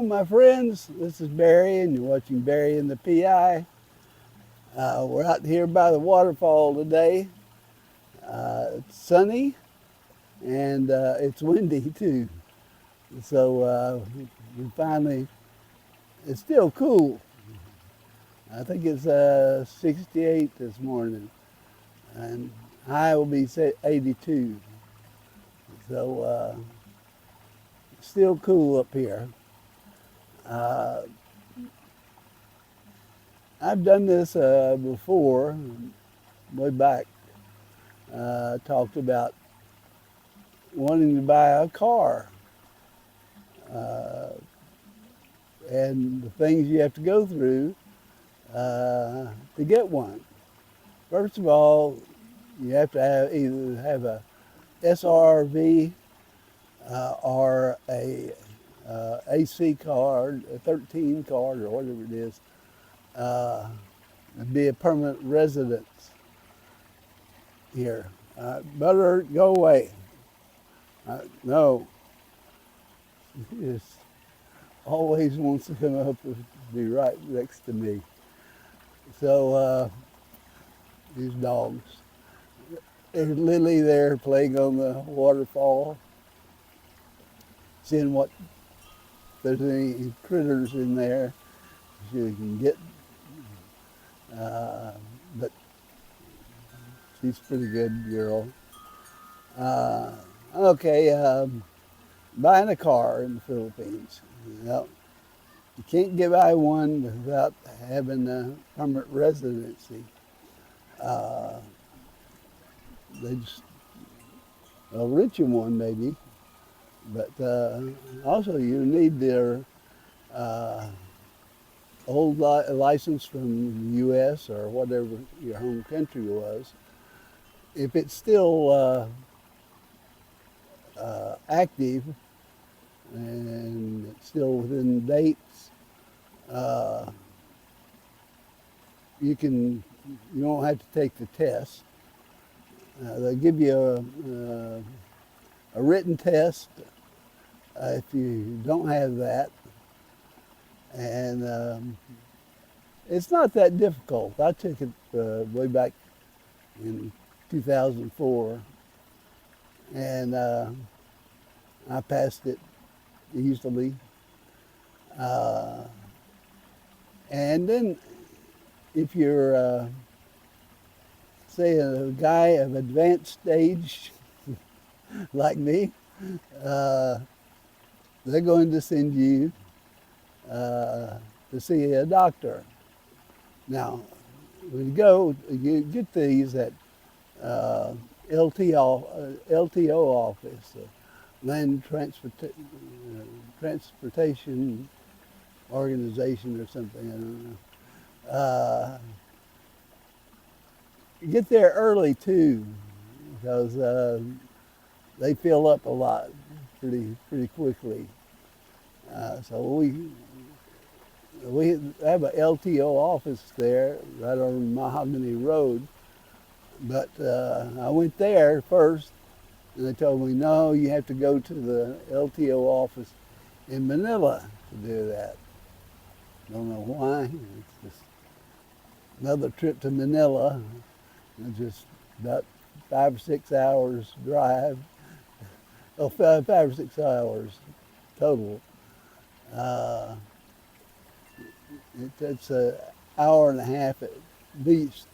my friends. This is Barry, and you're watching Barry and the PI. We're out here by the waterfall today. It's sunny, and it's windy too. So we finally, it's still cool. I think it's 68 this morning, and high will be 82. So still cool up here. Uh, I've done this before, way back. Talked about wanting to buy a car uh, and the things you have to go through to get one. First of all, you have to either have a SRV or a AC card, a 13 card or whatever it is, and be a permanent resident here. Better go away. No, he just always wants to come up and be right next to me. So these dogs. There's Lily there playing on the waterfall, seeing what there's any critters in there she can get. But she's a pretty good girl. Okay, buying a car in the Philippines. Well, you can't buy one without having a permanent residency. They just, a richer one maybe, but also you need their old license from the U.S. or whatever your home country was. If it's still active and it's still within dates, you don't have to take the test. They'll give you a written test if you don't have that, and it's not that difficult. I took it way back in 2004, and I passed it easily. And then if you're, say, a guy of advanced age like me, they're going to send you to see a doctor. Now, when you go, you get these at LTO office, Land Transportation Organization or something, I don't know. You get there early too, because they fill up a lot pretty quickly. So we have a LTO office there right on Mahogany Road, but I went there first, and they told me, no, you have to go to the LTO office in Manila to do that. Don't know why. It's just another trip to Manila. It's just about 5 or 6 hours drive. Oh, 5 or 6 hours total. It's an hour and a half at least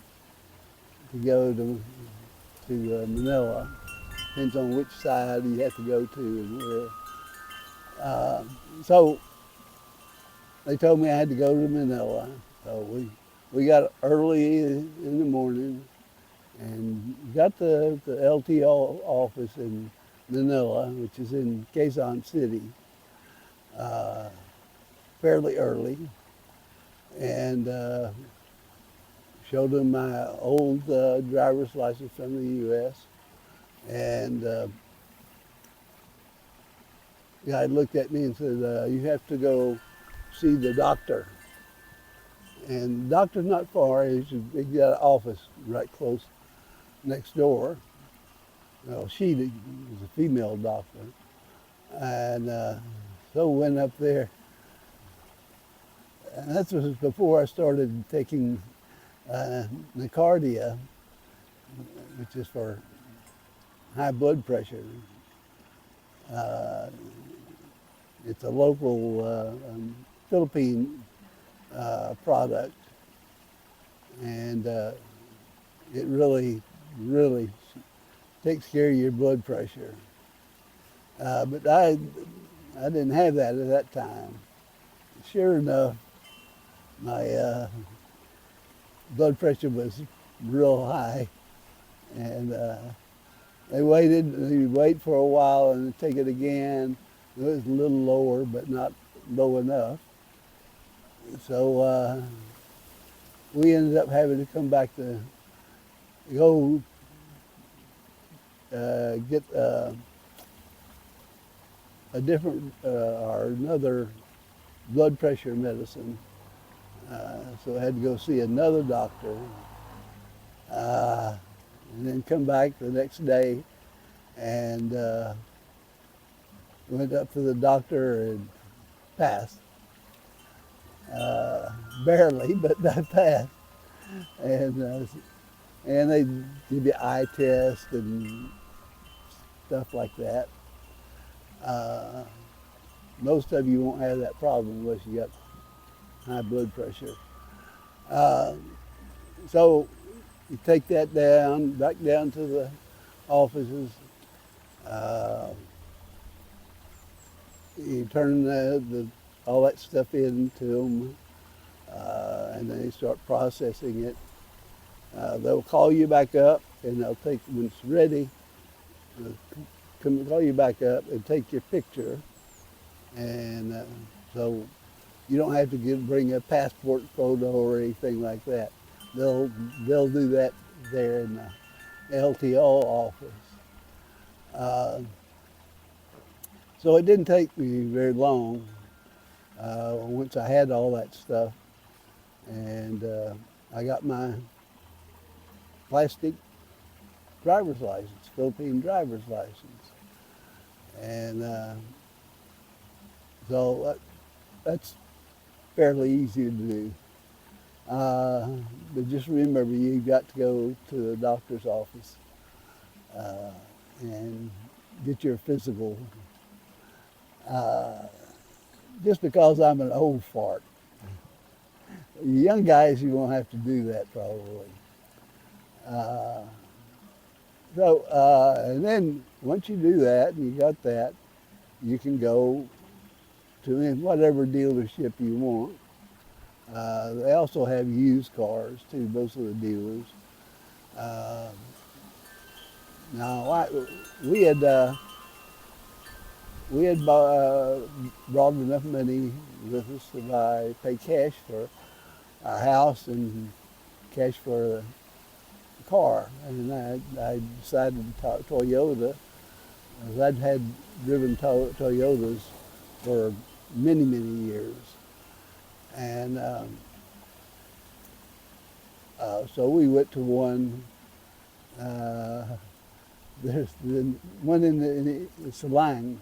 to go to Manila. Depends on which side you have to go to and where. So they told me I had to go to Manila. So we got early in the morning and got the LTO office in Manila, which is in Quezon City, fairly early, and showed them my old driver's license from the U.S. And the guy looked at me and said, you have to go see the doctor. And the doctor's not far. He's got an office right close next door. Well, she was a female doctor. And so went up there, And that was before I started taking Nicardia, which is for high blood pressure. Uh, it's a local Philippine product, and it really takes care of your blood pressure. But I didn't have that at that time. Sure enough, my blood pressure was real high, and they wait for a while and take it again. It was a little lower, but not low enough. So we ended up having to come back to go get a different or another blood pressure medicine. So I had to go see another doctor, and then come back the next day and went up to the doctor and passed. Barely, but I passed. And and they give you eye test and stuff like that. Uh, Most of you won't have that problem unless you got high blood pressure. Uh, so you take that down, back down to the offices. Uh, you turn all that stuff into them, and then you start processing it. They'll call you back up, and they'll take, when it's ready, they'll call you back up and take your picture. And so you don't have to bring a passport photo or anything like that. They'll do that there in the LTO office. So it didn't take me very long once I had all that stuff, and I got my plastic driver's license, Philippine driver's license, and so that's fairly easy to do. But just remember, you've got to go to the doctor's office and get your physical. Just because I'm an old fart. You young guys, you won't have to do that probably. Uh, and then once you do that and you got that, you can go to whatever dealership you want. They also have used cars too, most of the dealers. Uh, Now, we had brought enough money with us to pay cash for our house and cash for the car. And I decided Toyota, because I'd had driven Toyotas for many, many years. And so we went to one. There's the one in the Salang,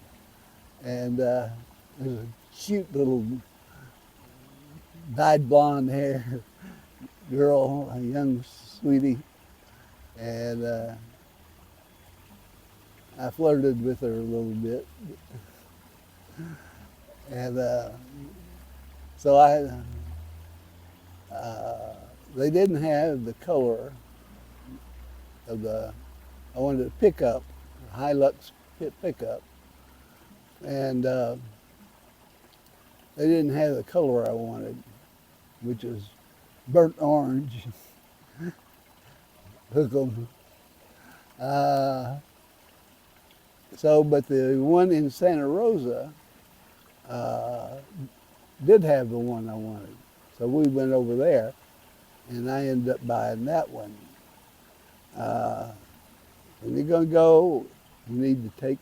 and there's a cute little dyed blonde hair girl, a young sweetie, and I flirted with her a little bit, and so they didn't have the color of I wanted a pickup, a Hilux pickup, and they didn't have the color I wanted, which is burnt orange. Hook 'em. But the one in Santa Rosa did have the one I wanted. So we went over there, and I ended up buying that one. When you're going to go, you need to take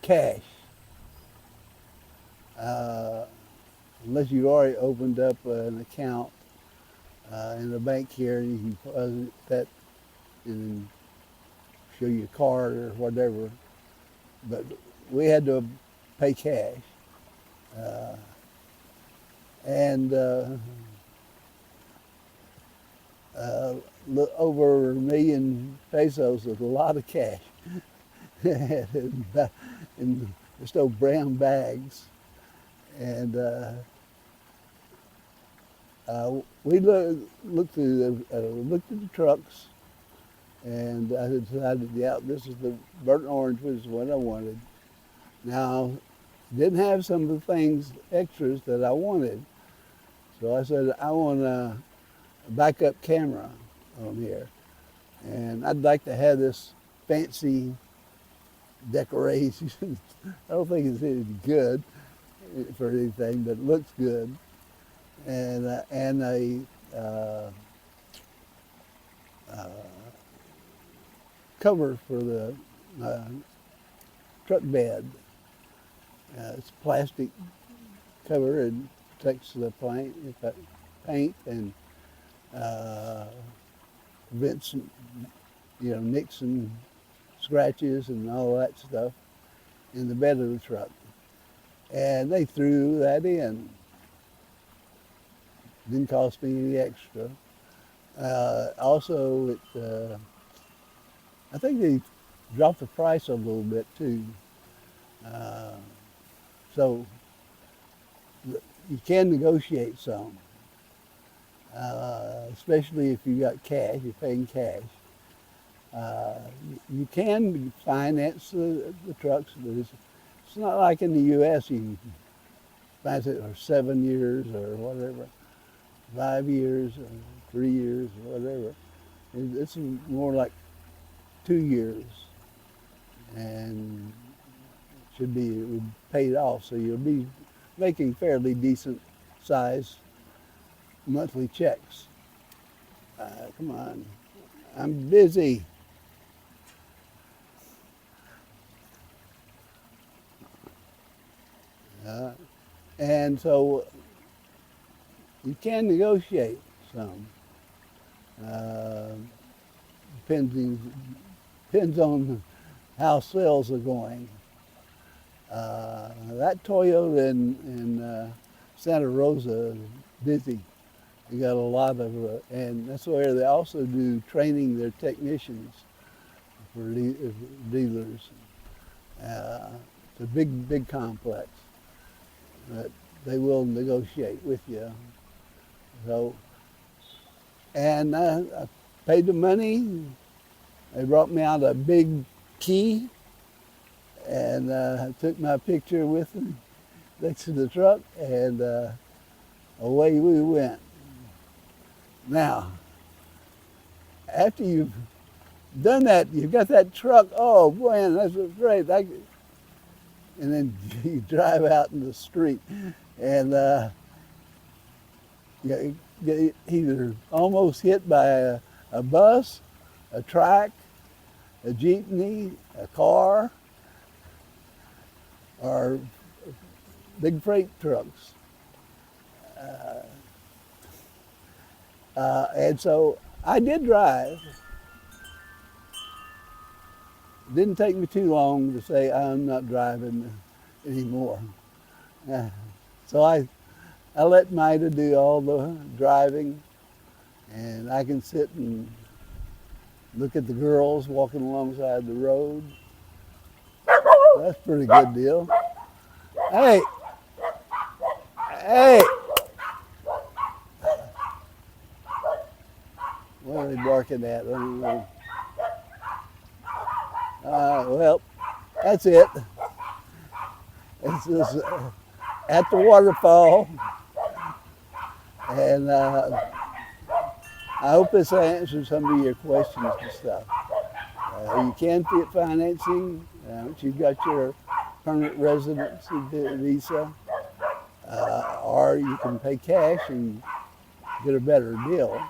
cash. Unless you've already opened up an account in a bank here, you can deposit that and show your card or whatever. But we had to pay cash. and over $1,000,000 is a lot of cash in just old brown bags. And we looked at the trucks, and I decided, yeah, this is the burnt orange was what I wanted. Now, didn't have some of the things extras that I wanted, so I said I want a backup camera on here, and I'd like to have this fancy decoration. I don't think it's any good for anything, but it looks good, and a uh, cover for the uh, truck bed. It's plastic cover and protects the paint and prevents nicks and scratches and all that stuff in the bed of the truck. And they threw that in. Didn't cost me any extra. Also, I think they dropped the price a little bit too. Uh, so you can negotiate some, especially if you got cash, you're paying cash. You can finance the trucks, but it's not like in the U.S. You can finance it for 7 years or whatever, 5 years or 3 years or whatever. It's more like 2 years, and should be paid off, so you'll be making fairly decent size monthly checks. Come on, I'm busy. And so you can negotiate some. Uh, depends on how sales are going. That Toyota in Santa Rosa is busy. You got a lot of, and that's where they also do training their technicians for dealers. It's a big complex, but they will negotiate with you. So, and I paid the money. They brought me out a big key, and took my picture with them next to the truck, and away we went. Now, after you've done that, you've got that truck, oh man, that's great. And then you drive out in the street, and you get either almost hit by a bus, a truck, a jeepney, a car, or big freight trucks. And so I did drive. It didn't take me too long to say I'm not driving anymore. So I let Maida do all the driving, and I can sit and look at the girls walking alongside the road. That's a pretty good deal. Hey, hey. What are they barking at? I don't know. Well, that's it. It's just at the waterfall, and I hope this answers some of your questions and stuff. You can get financing once you've got your permanent residency visa, or you can pay cash and get a better deal.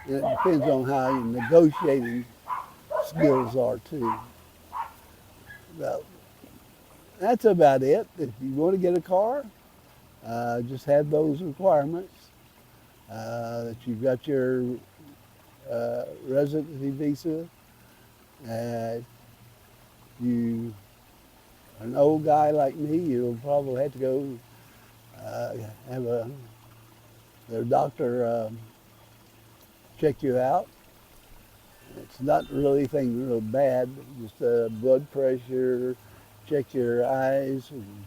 It depends on how your negotiating skills are too. So that's about it. If you want to get a car, just have those requirements. That you've got your residency visa, you an old guy like me, you'll probably have to go uh, have their doctor check you out. It's not really anything real bad, just blood pressure, check your eyes, and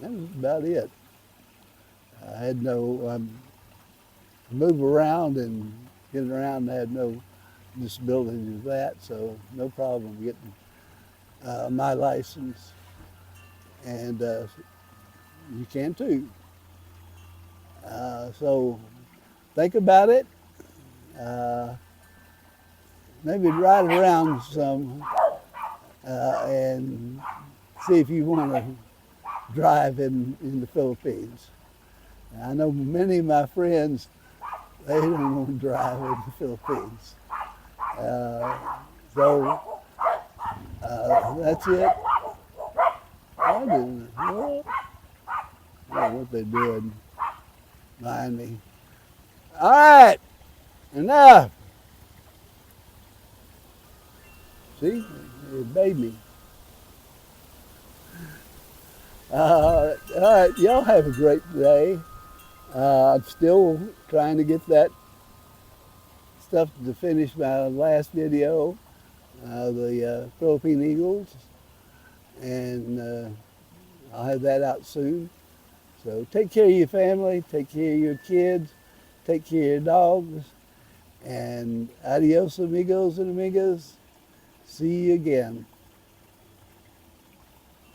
that was about it. I had no, move around and getting around, I had no disabilities with that, so no problem getting my license, and you can too. So think about it. Uh, Maybe ride around some and see if you want to drive in the Philippines. I know many of my friends, they don't want to drive in the Philippines. Uh, so that's it. I didn't know what they did. Mind me. All right, enough. See, it obeyed me. All right, y'all have a great day. I'm still trying to get that stuff to finish my last video, the Philippine Eagles, and I'll have that out soon. So take care of your family, take care of your kids, take care of your dogs, and adios amigos and amigas. See you again.